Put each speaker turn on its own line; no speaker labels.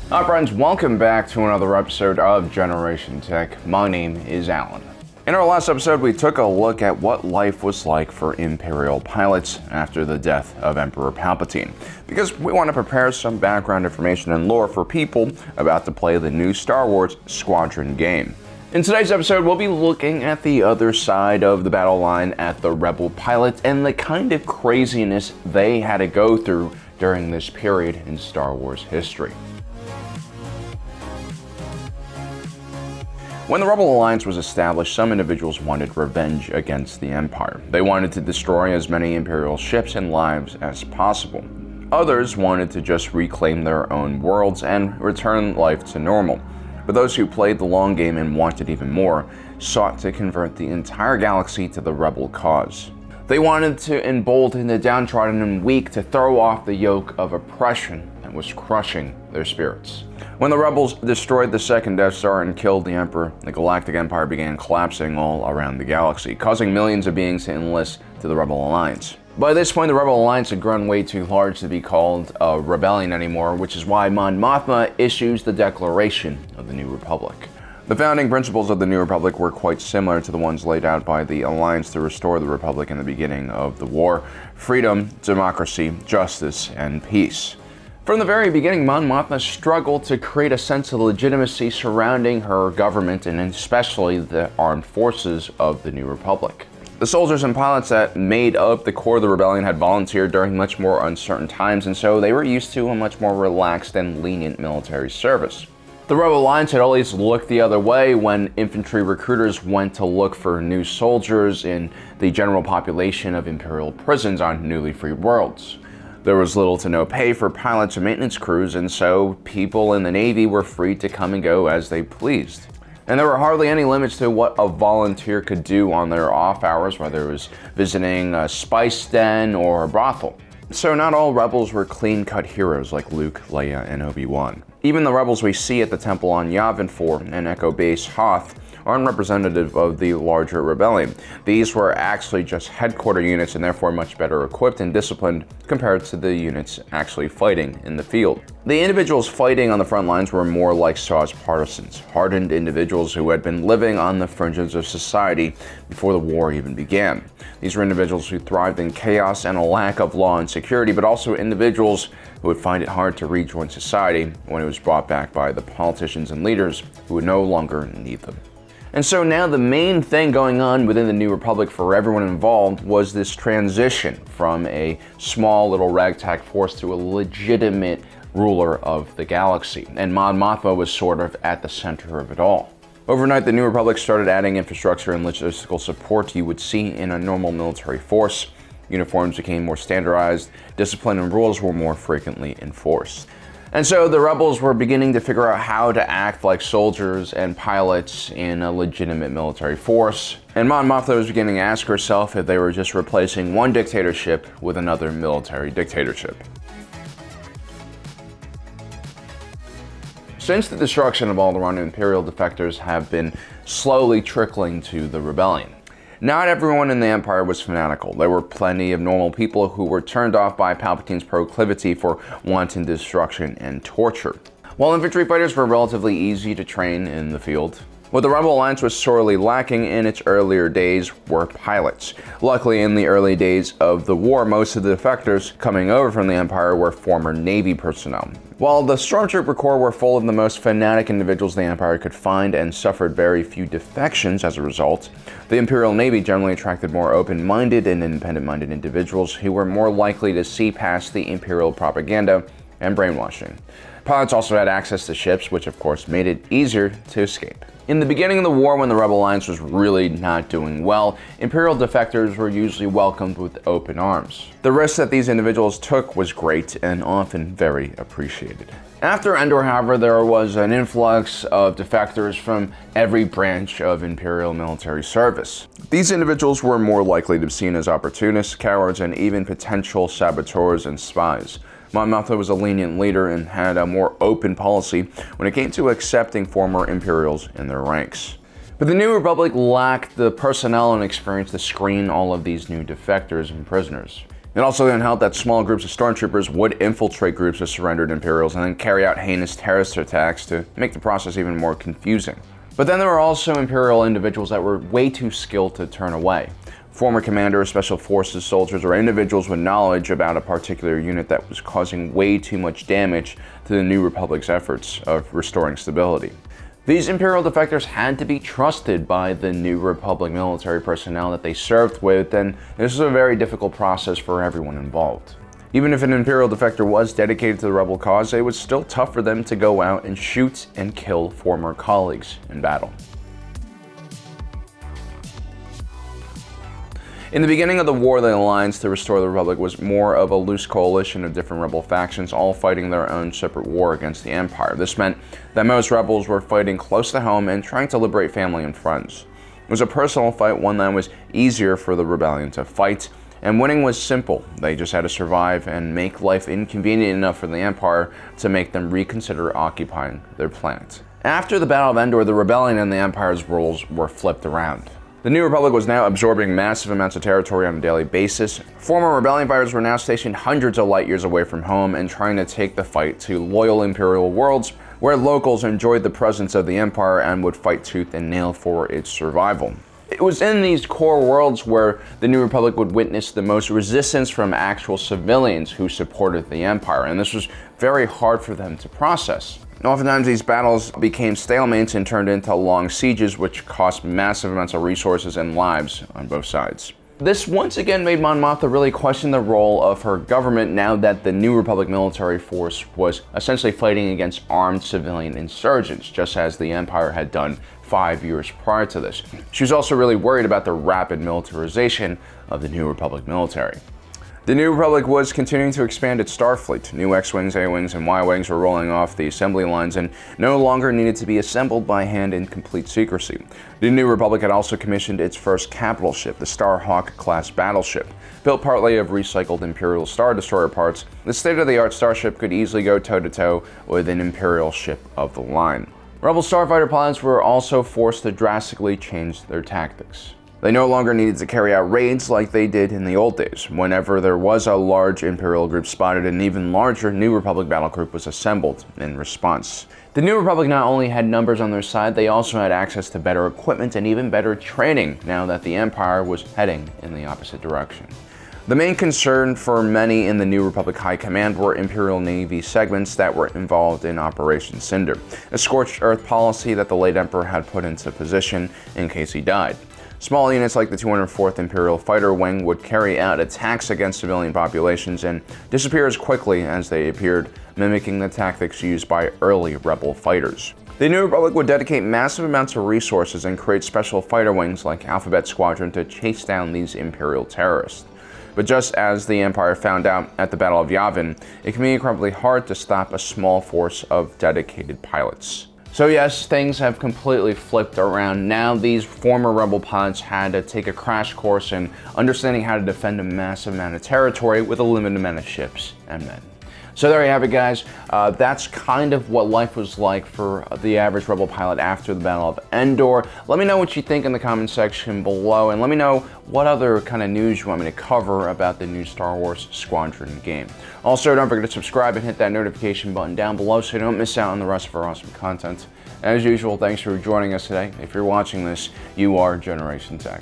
Hi friends, welcome back to another episode of Generation Tech. My name is Alan. In our last episode, we took a look at what life was like for Imperial pilots after the death of Emperor Palpatine, because we want to prepare some background information and lore for people about to play the new Star Wars Squadron game. In today's episode, we'll be looking at the other side of the battle line at the Rebel pilots and the kind of craziness they had to go through during this period in Star Wars history. When the Rebel Alliance was established, some individuals wanted revenge against the Empire. They wanted to destroy as many Imperial ships and lives as possible. Others wanted to just reclaim their own worlds and return life to normal. But those who played the long game and wanted even more sought to convert the entire galaxy to the Rebel cause. They wanted to embolden the downtrodden and weak to throw off the yoke of oppression that was crushing their spirits. When the Rebels destroyed the second Death Star and killed the Emperor, the Galactic Empire began collapsing all around the galaxy, causing millions of beings to enlist to the Rebel Alliance. By this point, the Rebel Alliance had grown way too large to be called a rebellion anymore, which is why Mon Mothma issues the Declaration of the New Republic. The founding principles of the New Republic were quite similar to the ones laid out by the Alliance to restore the Republic in the beginning of the war: freedom, democracy, justice, and peace. From the very beginning, Mon Mothma struggled to create a sense of legitimacy surrounding her government and especially the armed forces of the New Republic. The soldiers and pilots that made up the core of the rebellion had volunteered during much more uncertain times, and so they were used to a much more relaxed and lenient military service. The Rebel Alliance had always looked the other way when infantry recruiters went to look for new soldiers in the general population of Imperial prisons on newly freed worlds. There was little to no pay for pilots and maintenance crews, and so people in the Navy were free to come and go as they pleased. And there were hardly any limits to what a volunteer could do on their off hours, whether it was visiting a spice den or a brothel. So not all rebels were clean-cut heroes like Luke, Leia, and Obi-Wan. Even the rebels we see at the temple on Yavin 4 and Echo Base Hoth aren't representative of the larger rebellion. These were actually just headquarter units and therefore much better equipped and disciplined compared to the units actually fighting in the field. The individuals fighting on the front lines were more like Saw's partisans, hardened individuals who had been living on the fringes of society before the war even began. These were individuals who thrived in chaos and a lack of law and security, but also individuals who would find it hard to rejoin society when it was brought back by the politicians and leaders who would no longer need them. And so now the main thing going on within the New Republic for everyone involved was this transition from a small little ragtag force to a legitimate ruler of the galaxy. And Mon Mothma was sort of at the center of it all. Overnight, the New Republic started adding infrastructure and logistical support you would see in a normal military force. Uniforms became more standardized, discipline and rules were more frequently enforced. And so the rebels were beginning to figure out how to act like soldiers and pilots in a legitimate military force. And Mon Mothma was beginning to ask herself if they were just replacing one dictatorship with another military dictatorship. Since the destruction of Alderaan, Imperial defectors have been slowly trickling to the rebellion. Not everyone in the Empire was fanatical. There were plenty of normal people who were turned off by Palpatine's proclivity for wanton destruction and torture. While infantry fighters were relatively easy to train in the field, what the Rebel Alliance was sorely lacking in its earlier days were pilots. Luckily, in the early days of the war, most of the defectors coming over from the Empire were former Navy personnel. While the Stormtrooper Corps were full of the most fanatic individuals the Empire could find and suffered very few defections as a result, the Imperial Navy generally attracted more open-minded and independent-minded individuals who were more likely to see past the Imperial propaganda and brainwashing. Pilots also had access to ships, which of course made it easier to escape. In the beginning of the war, when the Rebel Alliance was really not doing well, Imperial defectors were usually welcomed with open arms. The risk that these individuals took was great and often very appreciated. After Endor, however, there was an influx of defectors from every branch of Imperial military service. These individuals were more likely to be seen as opportunists, cowards, and even potential saboteurs and spies. Mon Mothma was a lenient leader and had a more open policy when it came to accepting former Imperials in their ranks. But the New Republic lacked the personnel and experience to screen all of these new defectors and prisoners. It also didn't help that small groups of stormtroopers would infiltrate groups of surrendered Imperials and then carry out heinous terrorist attacks to make the process even more confusing. But then there were also Imperial individuals that were way too skilled to turn away. Former commanders, special forces soldiers, or individuals with knowledge about a particular unit that was causing way too much damage to the New Republic's efforts of restoring stability. These Imperial defectors had to be trusted by the New Republic military personnel that they served with, and this was a very difficult process for everyone involved. Even if an Imperial defector was dedicated to the rebel cause, it was still tough for them to go out and shoot and kill former colleagues in battle. In the beginning of the war, the Alliance to restore the Republic was more of a loose coalition of different rebel factions, all fighting their own separate war against the Empire. This meant that most rebels were fighting close to home and trying to liberate family and friends. It was a personal fight, one that was easier for the rebellion to fight, and winning was simple. They just had to survive and make life inconvenient enough for the Empire to make them reconsider occupying their planet. After the Battle of Endor, the rebellion and the Empire's roles were flipped around. The New Republic was now absorbing massive amounts of territory on a daily basis. Former rebellion fighters were now stationed hundreds of light years away from home and trying to take the fight to loyal Imperial worlds where locals enjoyed the presence of the Empire and would fight tooth and nail for its survival. It was in these core worlds where the New Republic would witness the most resistance from actual civilians who supported the Empire, and this was very hard for them to process. Oftentimes these battles became stalemates and turned into long sieges, which cost massive amounts of resources and lives on both sides. This once again made Mon Mothma really question the role of her government now that the New Republic military force was essentially fighting against armed civilian insurgents, just as the Empire had done 5 years prior to this. She was also really worried about the rapid militarization of the New Republic military. The New Republic was continuing to expand its Starfleet. New X-Wings, A-Wings, and Y-Wings were rolling off the assembly lines and no longer needed to be assembled by hand in complete secrecy. The New Republic had also commissioned its first capital ship, the Starhawk-class battleship. Built partly of recycled Imperial Star Destroyer parts, the state-of-the-art starship could easily go toe-to-toe with an Imperial ship of the line. Rebel starfighter pilots were also forced to drastically change their tactics. They no longer needed to carry out raids like they did in the old days. Whenever there was a large Imperial group spotted, an even larger New Republic battle group was assembled in response. The New Republic not only had numbers on their side, they also had access to better equipment and even better training now that the Empire was heading in the opposite direction. The main concern for many in the New Republic High Command were Imperial Navy segments that were involved in Operation Cinder, a scorched earth policy that the late Emperor had put into position in case he died. Small units like the 204th Imperial Fighter Wing would carry out attacks against civilian populations and disappear as quickly as they appeared, mimicking the tactics used by early rebel fighters. The New Republic would dedicate massive amounts of resources and create special fighter wings like Alphabet Squadron to chase down these Imperial terrorists. But just as the Empire found out at the Battle of Yavin, it can be incredibly hard to stop a small force of dedicated pilots. So yes, things have completely flipped around. Now these former rebel pilots had to take a crash course in understanding how to defend a massive amount of territory with a limited amount of ships and men. So there you have it, guys. That's kind of what life was like for the average rebel pilot after the Battle of Endor. Let me know what you think in the comment section below, and let me know what other kind of news you want me to cover about the new Star Wars Squadron game. Also, don't forget to subscribe and hit that notification button down below so you don't miss out on the rest of our awesome content. As usual, thanks for joining us today. If you're watching this, you are Generation Tech.